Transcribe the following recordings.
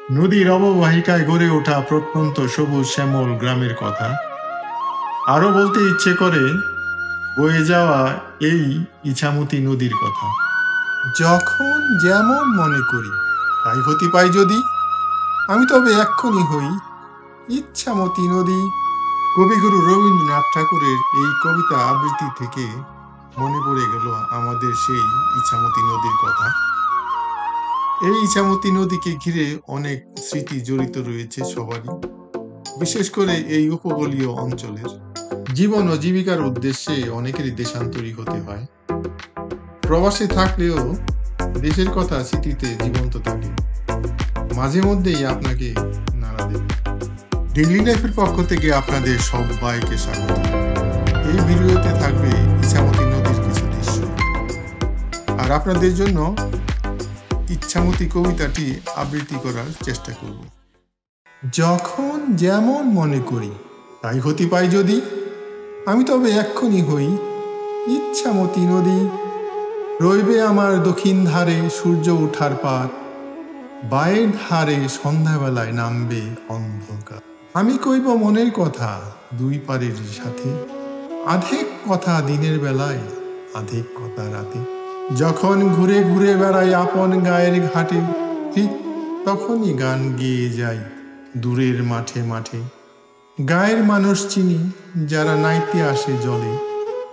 নদীর অববাহিকায় গড়ে ওঠা প্রত্যন্ত সবুজ শ্যামল গ্রামের কথা আরো বলতে ইচ্ছে করে বয়ে যাওয়া এই ইছামতি নদীর কথা। যখন যেমন মনে করি তাই হতে পাই যদি, আমি তবে এক্ষুনি হই ইচ্ছামতি নদী। কবিগুরু রবীন্দ্রনাথ ঠাকুরের এই কবিতা আবৃত্তি থেকে মনে পড়ে গেল আমাদের সেই ইছামতি নদীর কথা। এই ইছামতি নদীকে ঘিরে অনেক স্মৃতি জড়িত রয়েছে সবারই, বিশেষ করে এই উপকূলীয় অঞ্চলের। জীবন ও জীবিকার উদ্দেশ্যে অনেকেরই দেশান্তরী হতে হয়। প্রবাসে থাকলেও দেশের কথা স্মৃতিতে জীবন্ত থাকে, মাঝে মধ্যেই আপনাকে নাড়া দেবে। ডেইলি লাইফের পক্ষ থেকে আপনাদের সবাইকে স্বাগত। এই ভিডিওতে থাকবে ইছামতি নদীর কিছু দৃশ্য, আর আপনাদের জন্য ইচ্ছামতি কবিতাটি আবৃত্তি করার চেষ্টা করব। যখন যেমন মনে করি তাই হতে পাই যদি, আমি তবে এক্ষুনি হই ইচ্ছামতি নদী। রইবে আমার দক্ষিণ ধারে সূর্য ওঠার পাত, বায়ের ধারে সন্ধ্যাবেলায় নামবে অন্ধকার। আমি কইব মনের কথা দুই পারের সাথে, আধেক কথা দিনের বেলায় আধেক কথা রাতে। যখন ঘুরে ঘুরে বেড়াই আপন গায়ের ঘাটে, ঠিক তখনই গান গেয়ে যাই দূরের মাঠে মাঠে। গায়ের মানুষ চিনি যারা নাইতে আসে জলে,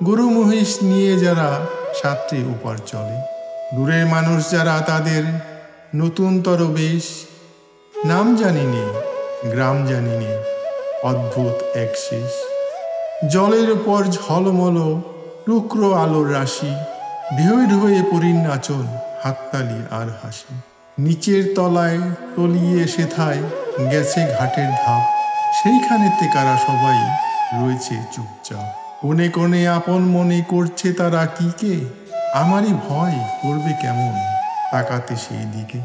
গরু মহিষ নিয়ে যারা সাঁতরে উপার চলে। দূরের মানুষ যারা তাদের নতুনতর বেশ, নাম জানিনি গ্রাম জানিনি অদ্ভুত এক শেষ। জলের উপর ঝলমল টুকরো আলোর রাশি, ঢেউয়ে ঢেউয়ে পরীর নাচন, হাততালি আর হাসি। নিচের তলায় তলিয়ে সেথায় গেছে ঘাটের ধাপ, সেইখানেতে কারা সবাই রয়েছে চুপচাপ। কোণে কোণে আপন মনে করছে তারা কি কে, আমারই ভয় করবে কেমন তাকাতে সেই দিকে।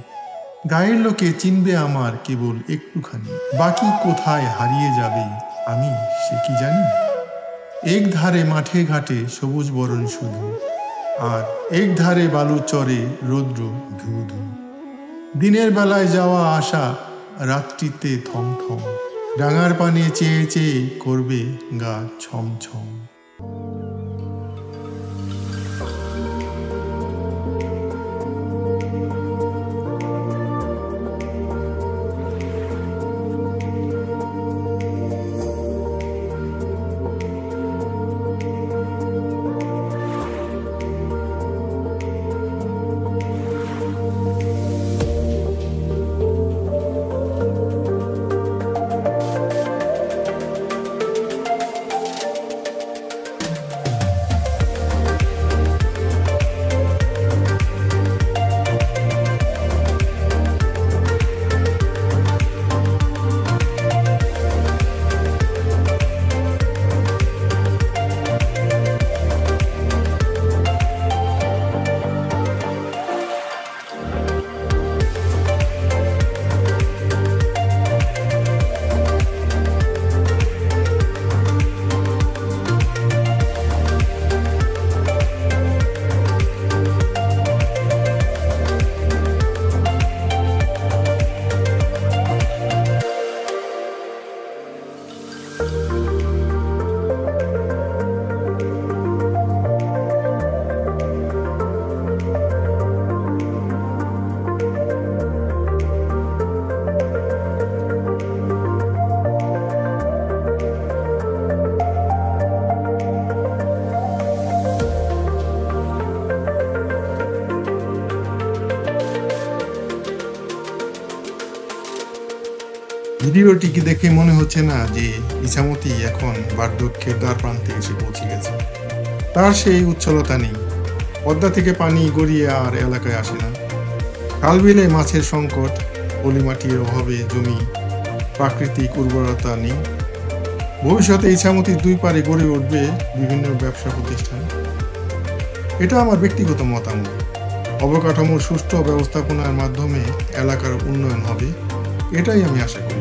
গায়ের লোকে চিনবে আমার কেবল একটুখানি, বাকি কোথায় হারিয়ে যাবে আমি সে কি জানি। এক ধারে মাঠে ঘাটে সবুজ বরণ শুধু, আর এক ধারে বালু চরে রৌদ্র ধু ধু। দিনের বেলায় যাওয়া আসা, রাত্রিতে থমথম, ডাঙার পানে চেয়ে চেয়ে করবে গা ছমছম। ভিডিওটিকে দেখে মনে হচ্ছে না যে ইছামতি এখন বার্ধক্যের দ্বার প্রান্তে এসে পৌঁছে গেছে। তার সেই উচ্ছলতা নেই, পদ্মা থেকে পানি গড়িয়ে আর এলাকায় আসে না। খাল বিলে মাছের সংকট, পলিমাটির অভাবে জমি প্রাকৃতিক উর্বরতা নেই। ভবিষ্যতে ইছামতির দুই পারে গড়ে উঠবে বিভিন্ন ব্যবসা প্রতিষ্ঠান। এটা আমার ব্যক্তিগত মতামত। অবকাঠামোর সুষ্ঠু ব্যবস্থাপনার মাধ্যমে এলাকার উন্নয়ন হবে, এটাই আমি আশা করি।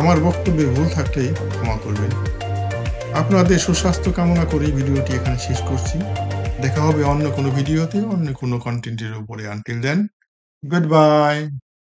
আমার বক্তব্যে ভুল থাকলে ক্ষমা করবেন। আপনাদের সুস্বাস্থ্য কামনা করে ভিডিওটি এখানে শেষ করছি। দেখা হবে অন্য কোনো ভিডিওতে, অন্য কোনো কন্টেন্টের উপরে। Until then, good by.